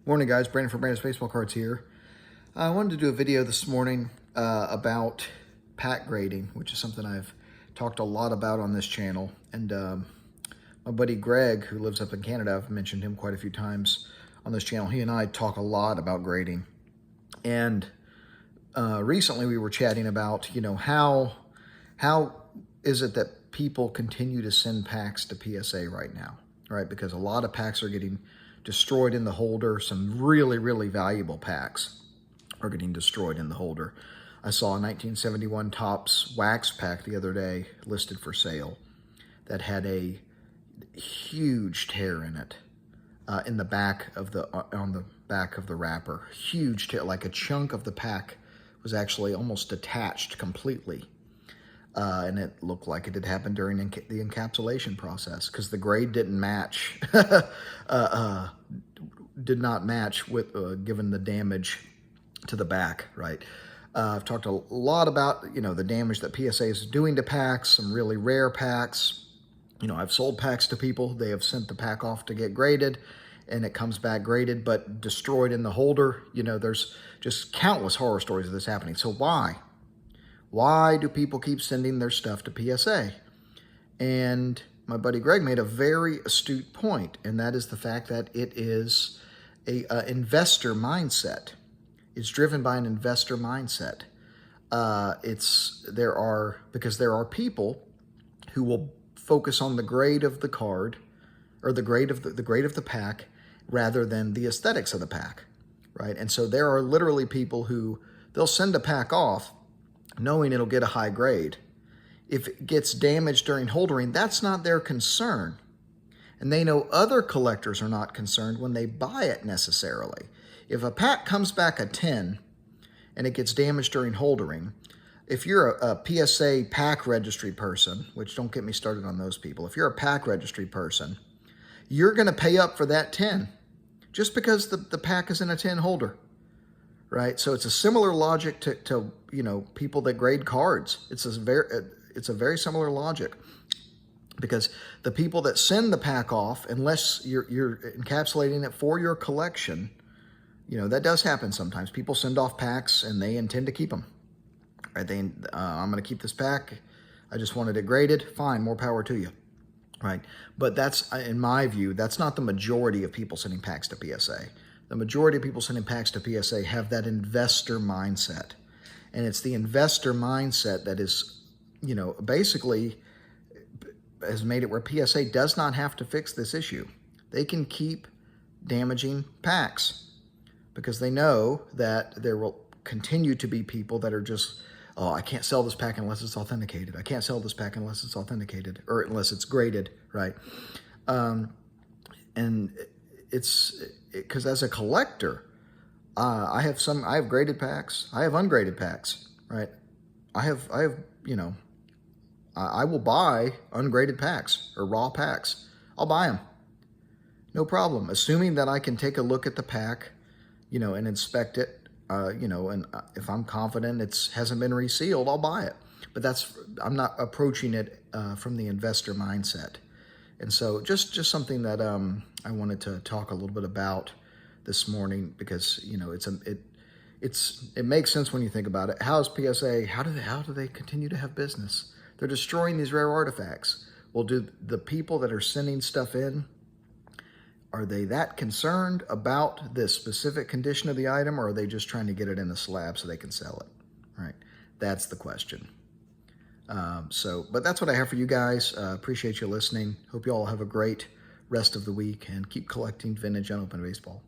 Morning, guys. Brandon from Brandon's Baseball Cards here. I wanted to do a video this morning about pack grading, which is something I've talked a lot about on this channel. And my buddy Greg, who lives up in Canada, I've mentioned him quite a few times on this channel. He and I talk a lot about grading. And recently we were chatting about, how is it that people continue to send packs to PSA right now, right? Because a lot of packs are getting destroyed in the holder. Some really, really valuable packs are getting destroyed in the holder. I saw a 1971 Topps wax pack the other day listed for sale that had a huge tear in it in the back of on the back of the wrapper. Huge tear, like a chunk of the pack was actually almost detached completely. And it looked like it had happened during the encapsulation process because the grade didn't match, did not match with given the damage to the back, right? I've talked a lot about, the damage that PSA is doing to packs, some really rare packs. I've sold packs to people. They have sent the pack off to get graded, and it comes back graded but destroyed in the holder. There's just countless horror stories of this happening. So why? Why do people keep sending their stuff to PSA? And my buddy Greg made a very astute point, and that is the fact that it is a investor mindset. It's driven by an investor mindset. Because there are people who will focus on the grade of the card or the grade of the pack rather than the aesthetics of the pack, right? And so there are literally people who they'll send a pack off knowing it'll get a high grade. If it gets damaged during holdering, that's not their concern. And they know other collectors are not concerned when they buy it necessarily. If a pack comes back a 10 and it gets damaged during holdering, if you're a PSA pack registry person, which don't get me started on those people, if you're a pack registry person, you're going to pay up for that 10 just because the pack is in a 10 holder. Right, so it's a similar logic to people that grade cards. It's a very similar logic, because the people that send the pack off, unless you're encapsulating it for your collection, that does happen sometimes. People send off packs and they intend to keep them. Right, I'm going to keep this pack. I just wanted it graded. Fine, more power to you. Right, but that's, in my view, that's not the majority of people sending packs to PSA. The majority of people sending packs to PSA have that investor mindset. And it's the investor mindset that is, basically has made it where PSA does not have to fix this issue. They can keep damaging packs because they know that there will continue to be people that are just, oh, I can't sell this pack unless it's authenticated. I can't sell this pack unless it's authenticated or unless it's graded, right? And it's because as a collector, I have graded packs. I have ungraded packs, right? I will buy ungraded packs or raw packs. I'll buy them. No problem. Assuming that I can take a look at the pack, and inspect it, and if I'm confident it hasn't been resealed, I'll buy it. But I'm not approaching it from the investor mindset. And so just something that I wanted to talk a little bit about this morning, because it makes sense when you think about it. How is PSA? How do they continue to have business? They're destroying these rare artifacts. Well, do the people that are sending stuff in, are they that concerned about the specific condition of the item, or are they just trying to get it in the slab so they can sell it? Right? That's the question. But that's what I have for you guys. Appreciate you listening. Hope you all have a great rest of the week and keep collecting vintage unopened baseball.